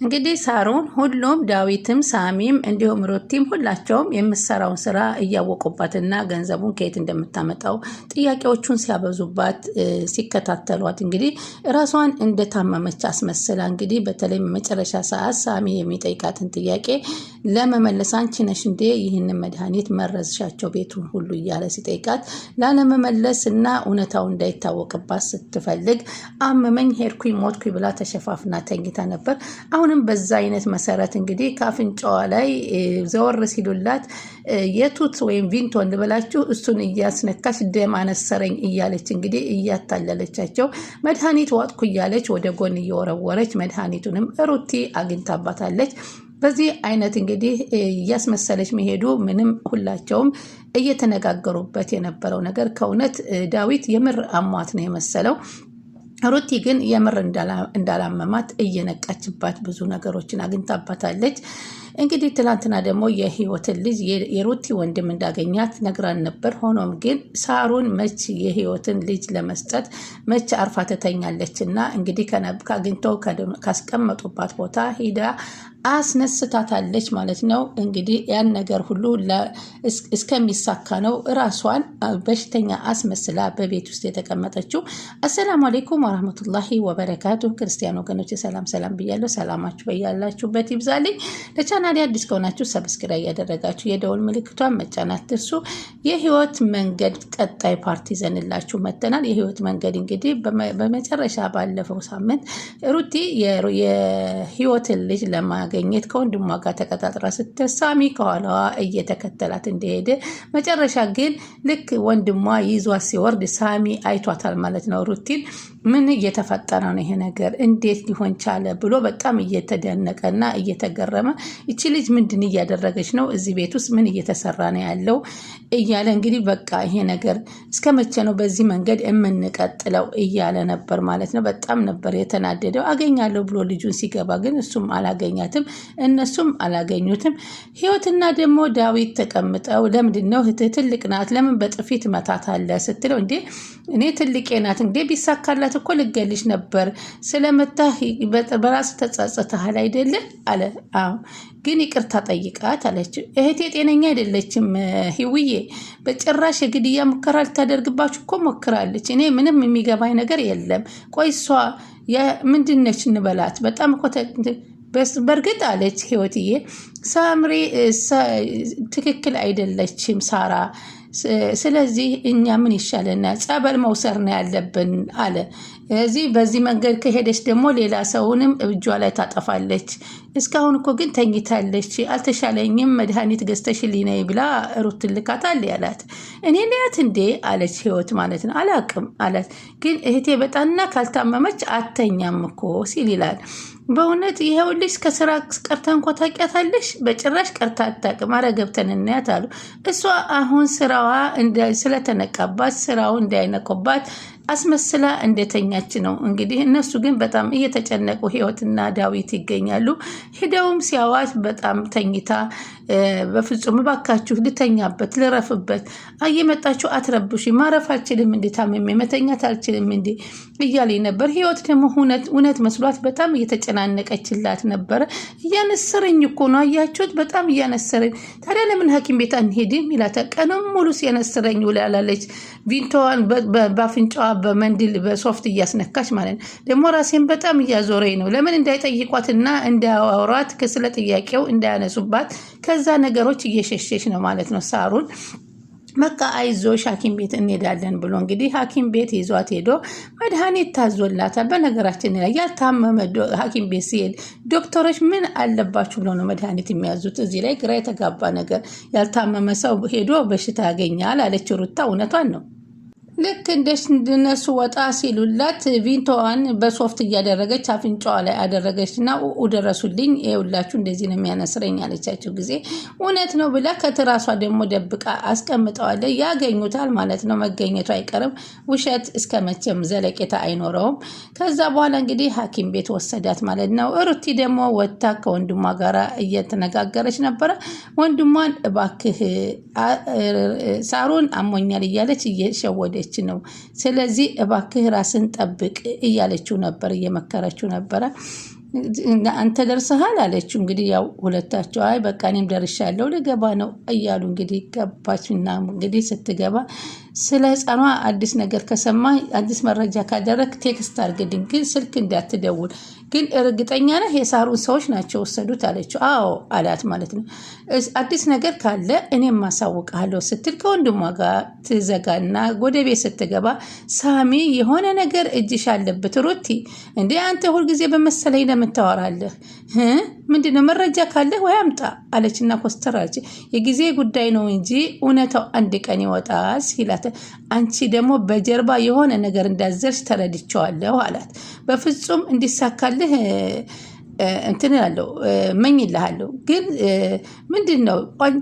እንግዲህ ሳሮን ሁሉም ዳዊትም ሳሚም እንዲሁም ሩቲም ሁላቸውም የምትሰራውን ስራ እያወቁባትና ገንዘቡን ከየት እንደምታመጣው ጥያቄዎቹን ሲያበዙባት ሲከታተሏት እንግዲህ ራሷን እንደታመመች አስመስላ እንግዲህ በተለይ መጨረሻ ሰዓት ሳሚ የሚጠይቃትን ጥያቄ ለመመለስ አንቺ ነሽ እንዴ ይህንን መድኃኒት መረዝሻቸው ቤቱን ሁሉ እያለ ሲጠይቃት ላለመመለስ እና እውነታው እንዳይታወቅባት ስትፈልግ አመመኝ ሄድኩኝ ሞትኩኝ ብላ ተሸፋፍና ተኝታ ነበር። አሁንም በዛ አይነት መሰረት እንግዲህ ካፍንጫዋ ላይ ዘወር ሲሉላት የቱት ወይም ቪንቶን ልበላችሁ እሱን እያስነካች ደም አነሰረኝ እያለች እንግዲህ እያታለለቻቸው መድኃኒት ዋጥኩ እያለች ወደ ጎን እየወረወረች መድኃኒቱንም ሩቲ አግኝታባታለች። በዚህ አይነት እንግዲህ እያስመሰለች መሄዱ ምንም ሁላቸውም እየተነጋገሩበት የነበረው ነገር ከእውነት ዳዊት የምር አሟት ነው የመሰለው። ሩቲ ግን የምር እንዳላመማት እየነቃችባት ብዙ ነገሮችን አግኝታባታለች። እንግዲህ ትላንትና ደግሞ የህይወትን ልጅ የሩቲ ወንድም እንዳገኛት ነግራን ነበር። ሆኖም ግን ሳሩን መች የህይወትን ልጅ ለመስጠት መች አርፋ ትተኛለች እና እንግዲህ አግኝተው ካስቀመጡባት ቦታ ሂዳ አስነስታታለች ማለት ነው። እንግዲህ ያን ነገር ሁሉ እስከሚሳካ ነው ራሷን በሽተኛ አስመስላ በቤት ውስጥ የተቀመጠችው። አሰላሙ አለይኩም ወራህመቱላሂ ወበረካቱ። ክርስቲያን ወገኖች ሰላም ብያለሁ። ሰላማችሁ በያላችሁበት ይብዛልኝ። ለቻናሌ አዲስ ከሆናችሁ ሰብስክራይብ ያደረጋችሁ የደወል ምልክቷን መጫን አትርሱ። የህይወት መንገድ ቀጣይ ፓርቲ ዘንላችሁ መተናል። የህይወት መንገድ እንግዲህ በመጨረሻ ባለፈው ሳምንት ሩቲ የህይወትን ልጅ ለማገኘት ከወንድሟ ጋር ተቀጣጥራ ስትሳሚ ከኋላዋ እየተከተላት እንደሄደ መጨረሻ ግን ልክ ወንድሟ ይዟት ሲወርድ ሳሚ አይቷታል ማለት ነው። ሩቲን ምን እየተፈጠረ ነው ይሄ ነገር እንዴት ሊሆን ቻለ ብሎ በጣም እየተደነቀና እየተገረመ እቺ ልጅ ምንድን እያደረገች ነው እዚህ ቤት ውስጥ ምን እየተሰራ ነው ያለው እያለ እንግዲህ በቃ ይሄ ነገር እስከመቼ ነው በዚህ መንገድ የምንቀጥለው እያለ ነበር ማለት ነው። በጣም ነበር የተናደደው። አገኛለሁ ብሎ ልጁን ሲገባ ግን እሱም አላገኛትም እነሱም አላገኙትም። ህይወትና ደግሞ ዳዊት ተቀምጠው ለምንድን ነው ትልቅ ናት ለምን በጥፊት መታት አለ ስትለው እንዴ እኔ ትልቄ ናት እንዴ ቢሳካላት እኮ ልገልሽ ነበር ስለመታህ በራስ ተጸጸተሃል አይደለ አለ። አዎ ግን ይቅርታ ጠይቃት አለች። እህቴ ጤነኛ አይደለችም ህውዬ በጭራሽ የግድያ ሙከራ ልታደርግባችሁ እኮ ሞክራለች። እኔ ምንም የሚገባኝ ነገር የለም። ቆይ እሷ ምንድነች እንበላት በጣም እኮ በርግጥ አለች ህይወትዬ ሳምሪ ትክክል አይደለችም ሳራ ስለዚህ እኛ ምን ይሻለናል ጸበል መውሰድ ነው ያለብን አለ። በዚህ መንገድ ከሄደች ደግሞ ሌላ ሰውንም እጇ ላይ ታጠፋለች። እስካሁን እኮ ግን ተኝታለች አልተሻለኝም መድኃኒት ገዝተሽልኝ ነይ ብላ ሩት ልካታል ያላት። እኔ ልያት እንዴ አለች ህይወት ማለት ነው። አላቅም አላት። ግን እህቴ በጣና ካልታመመች አተኛም እኮ ሲል ይላል። በእውነት ይሄውልሽ ከስራ ቀርታ እንኳ ታውቂያታለሽ? በጭራሽ ቀርታ አታውቅም። ኧረ ገብተን እናያት አሉ። እሷ አሁን ስራዋ ስለተነቃባት ስራው እንዳይነቆባት አስመስላ እንደተኛች ነው። እንግዲህ እነሱ ግን በጣም እየተጨነቁ ህይወትና ዳዊት ይገኛሉ። ሄደውም ሲያዋት በጣም ተኝታ በፍጹም ባካችሁ ልተኛበት ልረፍበት እየመጣችሁ አትረብሽ ማረፍ አልችልም እንዴ ታመሜ መተኛት አልችልም እንዴ እያለኝ ነበር። ህይወት ደግሞ እውነት መስሏት በጣም እየተጨናነቀችላት ነበር። እያነሰረኝ እኮ ነው አያችሁት በጣም እያነሰረኝ ታዲያ ለምን ሐኪም ቤት አንሄድም ይላታል። ቀኑን ሙሉ ሲያነሰረኝ ውላለች። ቪንቶዋን በአፍንጫዋ በመንድል በሶፍት እያስነካች ማለት ነው። ደግሞ ራሴን በጣም እያዞረኝ ነው። ለምን እንዳይጠይቋትና እንዳያወሯት ስለ ጥያቄው እንዳያነሱባት ከዛ ነገሮች እየሸሸች ነው ማለት ነው። ሳሩን በቃ አይዞሽ ሐኪም ቤት እንሄዳለን ብሎ እንግዲህ ሐኪም ቤት ይዟት ሄዶ መድኃኒት ታዞላታል። በነገራችን ላይ ያልታመመ ሐኪም ቤት ሲሄድ ዶክተሮች ምን አለባችሁ ብሎ ነው መድኃኒት የሚያዙት። እዚህ ላይ ግራ የተጋባ ነገር ያልታመመ ሰው ሄዶ በሽታ ያገኛል አለች ሩታ። እውነቷን ነው። ልክ እንደነሱ ወጣ ሲሉላት ቪንቶዋን በሶፍት እያደረገች አፍንጫዋ ላይ አደረገችና ደረሱልኝ ይኸውላችሁ እንደዚህ ነው የሚያነስረኝ አለቻቸው ጊዜ እውነት ነው ብላ ከትራሷ ደግሞ ደብቃ አስቀምጠዋለች። ያገኙታል ማለት ነው። መገኘቱ አይቀርም። ውሸት እስከመቼም ዘለቄታ አይኖረውም። ከዛ በኋላ እንግዲህ ሐኪም ቤት ወሰዳት ማለት ነው። ሩቲ ደግሞ ወጥታ ከወንድሟ ጋር እየተነጋገረች ነበረ። ወንድሟን እባክህ ሳሮን አሞኛል እያለች እየሸወደች ነው። ስለዚህ እባክህ ራስን ጠብቅ እያለችው ነበር እየመከረችው ነበረ። አንተ ደርሰሃል አለችው። እንግዲህ ያው ሁለታቸው አይ በቃ እኔም ደርሻለሁ ልገባ ነው እያሉ እንግዲህ ገባችና እንግዲህ ስትገባ ስለ ህፃኗ አዲስ ነገር ከሰማ አዲስ መረጃ ካደረክ ቴክስት አድርግልኝ፣ ግን ስልክ እንዳትደውል። ግን እርግጠኛ ነህ የሳሩን ሰዎች ናቸው ወሰዱት አለችው። አዎ አላት ማለት ነው። አዲስ ነገር ካለ እኔም ማሳውቅሃለሁ ስትል ከወንድሟ ጋር ትዘጋና ወደ ቤት ስትገባ ሳሚ የሆነ ነገር እጅሽ አለበት ሩቲ፣ እንዴ አንተ ሁልጊዜ በመሰለኝ ለምን ታወራለህ? ምንድነው መረጃ ካለህ ወይ አምጣ አለችና ኮስተር አለች። የጊዜ ጉዳይ ነው እንጂ እውነታው አንድ ቀን ይወጣል ሲላት፣ አንቺ ደግሞ በጀርባ የሆነ ነገር እንዳዘርሽ ተረድቼዋለሁ አላት። በፍጹም እንዲሳካልህ እንትን ያለው መኝልሃለሁ፣ ግን ምንድን ነው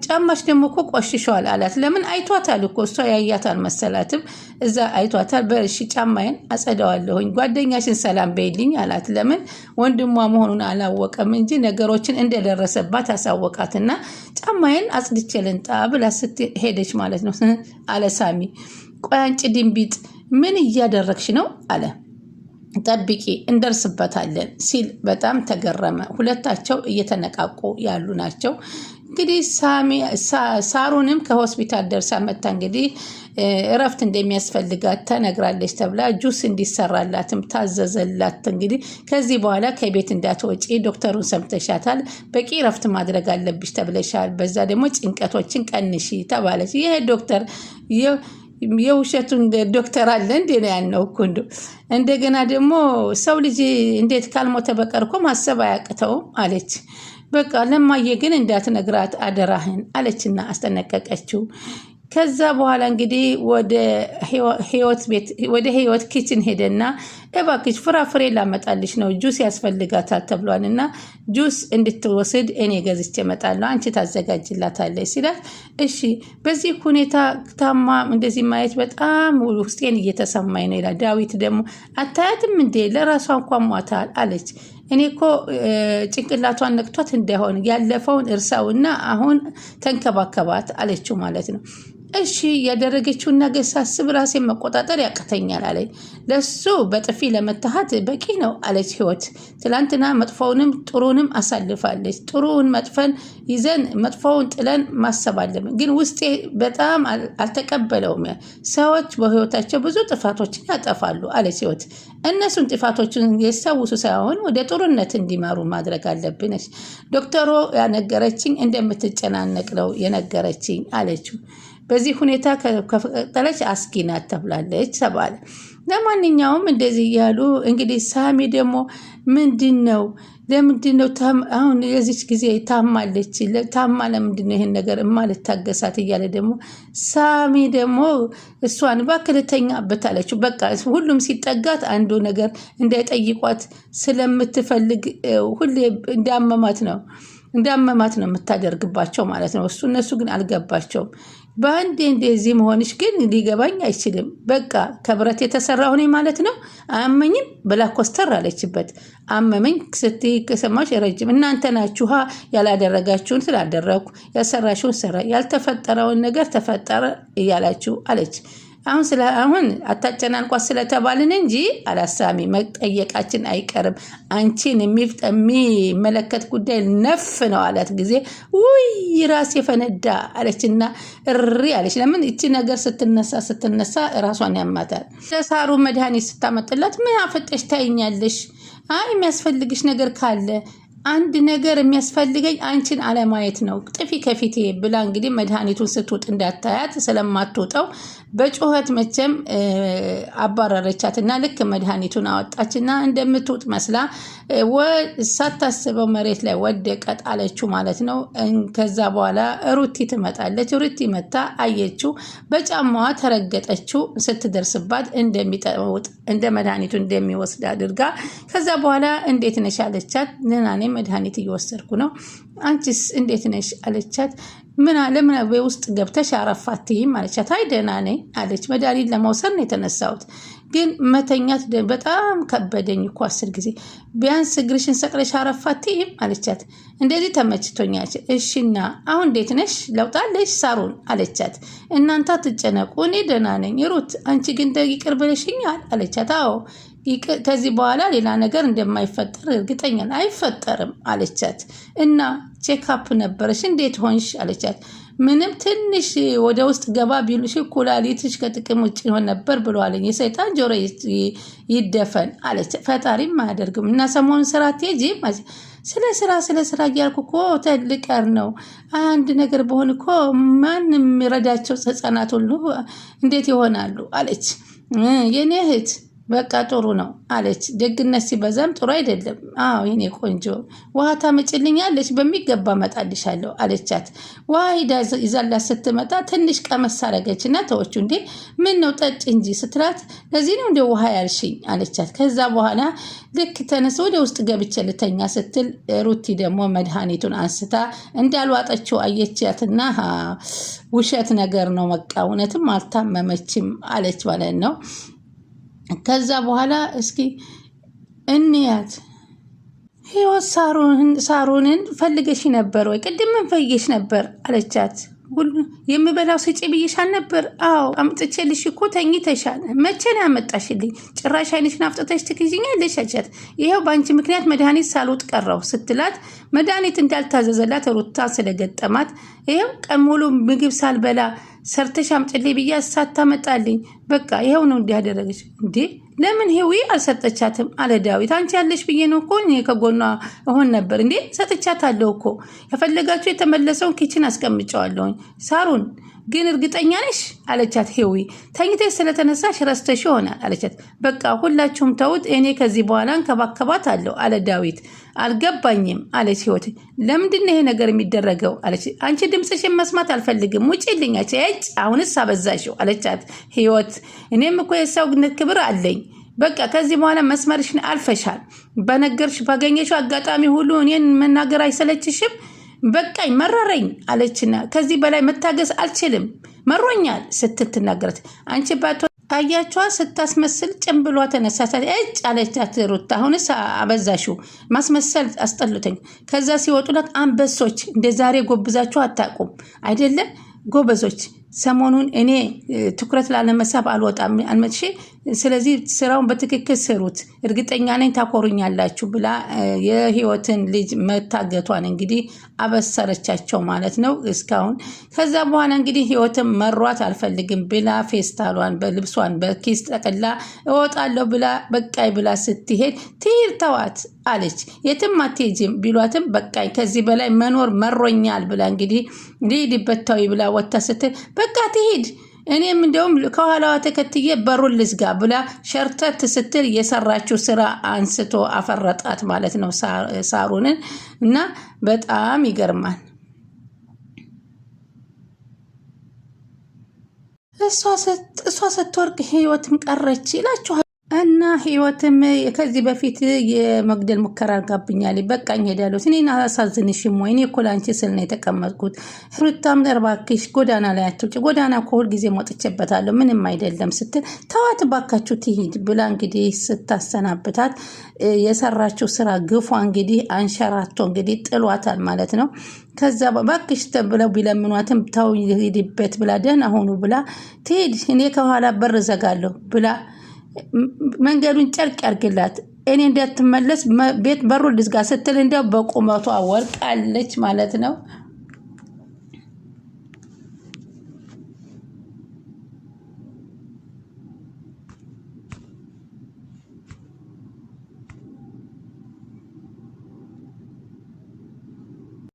ጫማሽ ደግሞ እኮ ቆሽሿል አላት። ለምን አይቷታል እኮ እሷ ያያታል መሰላትም እዛ አይቷታል። በእሺ ጫማዬን አጸዳዋለሁኝ ጓደኛሽን ሰላም በይልኝ አላት። ለምን ወንድሟ መሆኑን አላወቀም እንጂ ነገሮችን እንደደረሰባት አሳወቃትና ጫማዬን አጽድቼ ልንጣ ብላ ስትሄደች ማለት ነው አለ ሳሚ። ቆይ አንቺ ድንቢጥ ምን እያደረግሽ ነው አለ። ጠብቂ እንደርስበታለን ሲል በጣም ተገረመ። ሁለታቸው እየተነቃቁ ያሉ ናቸው። እንግዲህ ሳሩንም ከሆስፒታል ደርሳ መታ እንግዲህ እረፍት እንደሚያስፈልጋት ተነግራለች ተብላ ጁስ እንዲሰራላትም ታዘዘላት። እንግዲህ ከዚህ በኋላ ከቤት እንዳትወጪ ዶክተሩን ሰምተሻታል፣ በቂ እረፍት ማድረግ አለብሽ ተብለሻል፣ በዛ ደግሞ ጭንቀቶችን ቀንሺ ተባለች። ይሄ ዶክተር የውሸቱን ዶክተር አለ እንዴ ነው ያልነው እኮ እንደገና ደግሞ ሰው ልጅ እንዴት ካልሞተ በቀር እኮ ማሰብ አያቅተውም አለች። በቃ ለማየ ግን እንዳትነግራት አደራህን አለችና አስጠነቀቀችው። ከዛ በኋላ እንግዲህ ወደ ህይወት ኪችን ሄደና እባክሽ ፍራፍሬ ላመጣልሽ ነው ጁስ ያስፈልጋታል ተብሏልና ጁስ እንድትወስድ እኔ ገዝቼ እመጣለሁ አንቺ ታዘጋጅላታለሽ ሲላት፣ እሺ በዚህ ሁኔታ ታማ እንደዚህ ማየት በጣም ውስጤን እየተሰማኝ ነው ይላል። ዳዊት ደግሞ አታያትም እንዴ ለራሷ እንኳን ሟታል አለች። እኔ እኮ ጭንቅላቷን ነቅቷት እንዳይሆን ያለፈውን እርሳውና አሁን ተንከባከባት አለችው ማለት ነው። እሺ ያደረገችውን ነገር ሳስብ ራሴን መቆጣጠር ያቅተኛል አለኝ። ለሱ በጥፊ ለመታሃት በቂ ነው አለች ህይወት። ትላንትና መጥፎውንም ጥሩንም አሳልፋለች። ጥሩውን መጥፈን ይዘን መጥፎውን ጥለን ማሰብ አለብን። ግን ውስጤ በጣም አልተቀበለውም። ሰዎች በህይወታቸው ብዙ ጥፋቶችን ያጠፋሉ አለች ህይወት። እነሱን ጥፋቶችን የሳውሱ ሳይሆን ወደ ጥሩነት እንዲማሩ ማድረግ አለብነች። ዶክተሩ ያነገረችኝ እንደምትጨናነቅ ነው የነገረችኝ አለችው። በዚህ ሁኔታ ከቀጠለች አስጊ ናት ተብላለች ተባለ። ለማንኛውም እንደዚህ እያሉ እንግዲህ ሳሚ ደግሞ ለምንድን ነው አሁን የዚች ጊዜ ታማለች፣ ታማ ለምንድን ነው ይሄን ነገር እማልታገሳት እያለ ደግሞ ሳሚ ደግሞ እሷን ባክልተኛበት አለችው። በቃ ሁሉም ሲጠጋት አንዱ ነገር እንዳይጠይቋት ስለምትፈልግ ሁሌ እንዳመማት ነው የምታደርግባቸው ማለት ነው። እነሱ ግን አልገባቸውም። በአንዴ እንደዚህ መሆንሽ ግን ሊገባኝ አይችልም። በቃ ከብረት የተሰራሁ ነኝ ማለት ነው። አያመኝም ብላ ኮስተር አለችበት። አመመኝ ስትይ ከሰማሽ ረጅም እናንተ ናችሁ ያላደረጋችሁን ስላደረግኩ፣ ያሰራሽውን ሰራ፣ ያልተፈጠረውን ነገር ተፈጠረ እያላችሁ አለች። አሁን አታጨናንቋት ስለተባልን እንጂ አላሳሚ መጠየቃችን አይቀርም። አንቺን የሚመለከት ጉዳይ ነፍ ነው አላት ጊዜ ውይ ራስ የፈነዳ አለችና እሪ አለች። ለምን እቺ ነገር ስትነሳ ራሷን ያማታል። ለሳሩ መድኃኒት ስታመጥላት ምን አፈጠሽ ታይኛለሽ? አይ የሚያስፈልግሽ ነገር ካለ አንድ ነገር የሚያስፈልገኝ አንቺን አለማየት ነው፣ ጥፊ ከፊቴ ብላ እንግዲህ መድኃኒቱን ስትውጥ እንዳታያት ስለማትውጠው በጩኸት መቼም አባረረቻትና ልክ መድኃኒቱን አወጣችና እንደምትውጥ መስላ ሳታስበው መሬት ላይ ወደቀ ጣለችው ማለት ነው። ከዛ በኋላ ሩቲ ትመጣለች። ሩቲ መታ አየችው፣ በጫማዋ ተረገጠችው። ስትደርስባት እንደሚጠውጥ እንደ መድኃኒቱ እንደሚወስድ አድርጋ ከዛ በኋላ እንዴት ነሽ አለቻት። ነናኔ መድኃኒት እየወሰድኩ ነው፣ አንቺስ እንዴት ነሽ አለቻት። ምን ውስጥ ገብተሽ አረፋትይም አለቻት። አይ ደህና ነኝ አለች። መድኃኒት ለመውሰድ ነው የተነሳሁት፣ ግን መተኛት በጣም ከበደኝ እኮ 10 ጊዜ። ቢያንስ እግርሽን ሰቅለሽ አረፋትይም አለቻት። እንደዚህ ተመችቶኛል። እሺና አሁን እንዴት ነሽ ለውጣለሽ ሳሩን አለቻት። እናንተ አትጨነቁ እኔ ደህና ነኝ። ሩት አንቺ ግን ይቅር ብለሽኛል አለቻት። አዎ ከዚህ በኋላ ሌላ ነገር እንደማይፈጠር እርግጠኛ አይፈጠርም አለቻት። እና ቼክአፕ ነበረሽ እንዴት ሆንሽ አለቻት። ምንም ትንሽ ወደ ውስጥ ገባ ቢሉሽ ኩላሊትሽ ከጥቅም ውጭ ይሆን ነበር ብለዋለኝ። የሰይጣን ጆሮ ይደፈን አለች። ፈጣሪም አያደርግም። እና ሰሞኑን ስራ አትሄጂም? ስለ ስራ እያልኩ እኮ ትልቀር ነው። አንድ ነገር በሆን እኮ ማንም የሚረዳቸው ህጻናት ሁሉ እንዴት ይሆናሉ አለች። የኔ እህት በቃ ጥሩ ነው አለች። ደግነት ሲበዛም ጥሩ አይደለም። አዎ የኔ ቆንጆ ውሃ ታመጭልኛለች? በሚገባ መጣልሻለሁ አለቻት። ውሃ ሂዳ ይዛላት ስትመጣ ትንሽ ቀመስ አረገችና ተወቹ። እንዴ ምን ነው ጠጭ እንጂ ስትላት ለዚህ ነው እንደ ውሃ ያልሽኝ አለቻት። ከዛ በኋላ ልክ ተነስ ወደ ውስጥ ገብቼ ልተኛ ስትል ሩቲ ደግሞ መድኃኒቱን አንስታ እንዳልዋጠችው አየቻትና ውሸት ነገር ነው በቃ እውነትም አልታመመችም አለች ማለት ነው። ከዛ በኋላ እስኪ እንያት ህይወት ሳሩንን ፈልገሽ ነበር ወይ? ቅድም ምን ፈልገሽ ነበር አለቻት። የምበላው ስጪ ብዬሻል ነበር። አዎ አምጥቼልሽ እኮ ተኝተሻል። መቼ ነው ያመጣሽልኝ? ጭራሽ አይንሽን አፍጥተሽ ትክዥኛለሽ አለቻት። ይኸው በአንቺ ምክንያት መድኃኒት ሳልውጥ ቀረው ስትላት መድኃኒት እንዳልታዘዘላት ሩታ ስለገጠማት ይኸው ቀን ሙሉ ምግብ ሳልበላ ሰርተሽ አምጪልኝ ብዬ ሳታመጣልኝ በቃ ይኸው ነው እንዲህ ያደረገች። እንዴ ለምን ሄዊ አልሰጠቻትም አለ ዳዊት። አንቺ ያለሽ ብዬ ነው እኮ እኔ ከጎኗ እሆን ነበር። እንዴ ሰጥቻታለሁ እኮ የፈለጋችሁ የተመለሰውን ኪችን አስቀምጨዋለሁኝ። ሳሩን ግን እርግጠኛ ነሽ አለቻት። ሄዊ ተኝተሽ ስለተነሳሽ ረስተሽ ይሆናል አለቻት። በቃ ሁላችሁም ተውት፣ እኔ ከዚህ በኋላ እንከባከባት አለው አለ ዳዊት። አልገባኝም አለች ህይወት። ለምንድን ነው ይሄ ነገር የሚደረገው አለች። አንቺ ድምፅሽን መስማት አልፈልግም ውጪልኝ አለች። አሁንስ አበዛሽው አለቻት ህይወት። እኔም እኮ የሰው ክብር አለኝ። በቃ ከዚህ በኋላ መስመርሽን አልፈሻል። በነገርሽ ባገኘሽው አጋጣሚ ሁሉ እኔን መናገር አይሰለችሽም? በቃኝ መረረኝ አለችና ከዚህ በላይ መታገስ አልችልም መሮኛል ስትል ትናገረት። አንቺ ባቶ ታያቸዋ ስታስመስል ጭምብሏ ተነሳሳት። እጭ አለቻት ሩታ። አሁንስ አበዛሽው፣ ማስመሰል አስጠልተኝ። ከዛ ሲወጡላት አንበሶች እንደ ዛሬ ጎብዛችሁ አታውቁም አይደለም ጎበዞች። ሰሞኑን እኔ ትኩረት ላለመሳብ አልወጣም አልመጥሽ። ስለዚህ ስራውን በትክክል ስሩት፣ እርግጠኛ ነኝ ታኮሩኛላችሁ ብላ የህይወትን ልጅ መታገቷን እንግዲህ አበሰረቻቸው ማለት ነው እስካሁን። ከዛ በኋላ እንግዲህ ህይወትን መሯት አልፈልግም ብላ ፌስታሏን በልብሷን በኪስ ጠቅላ እወጣለሁ ብላ በቃይ ብላ ስትሄድ ትሂድ ተዋት አለች። የትም አትሄጂም ቢሏትም በቃይ ከዚህ በላይ መኖር መሮኛል ብላ እንግዲህ ልሂድበት ተዊ ብላ ወጥታ ስትል በቃ ትሂድ እኔም እንደውም ከኋላዋ ተከትዬ በሩን ልዝጋ ብላ ሸርተት ስትል የሰራችው ስራ አንስቶ አፈረጣት ማለት ነው ሳሩንን። እና በጣም ይገርማል። እሷ ስትወርቅ ህይወትም ቀረች ይላችኋል። እና ህይወትም ከዚህ በፊት የመግደል ሙከራ አርጋብኛል። በቃኝ ሄዳለሁ። እኔን አሳዝንሽም ወይ? እኔ እኮ ላንቺ ስል ነው የተቀመጥኩት። ሩታም እባክሽ ጎዳና ላይ አትውጪ። ጎዳና እኮ ሁልጊዜ ሞጥቼበታለሁ ምንም አይደለም ስትል ተዋት ባካችሁ ትሂድ ብላ እንግዲህ ስታሰናብታት የሰራችው ስራ ግፏ እንግዲህ አንሸራቶ እንግዲህ ጥሏታል ማለት ነው። ከዛ ባክሽ ተብለው ቢለምኗትም ተው ሂድበት ብላ ደህና ሆኑ ብላ ትሂድ እኔ ከኋላ በር ዘጋለሁ ብላ መንገዱን ጨርቅ ያርግላት እኔ እንዳትመለስ ቤት በሩ ልዝጋ ስትል እንደው በቁመቷ ወርቃለች ማለት ነው።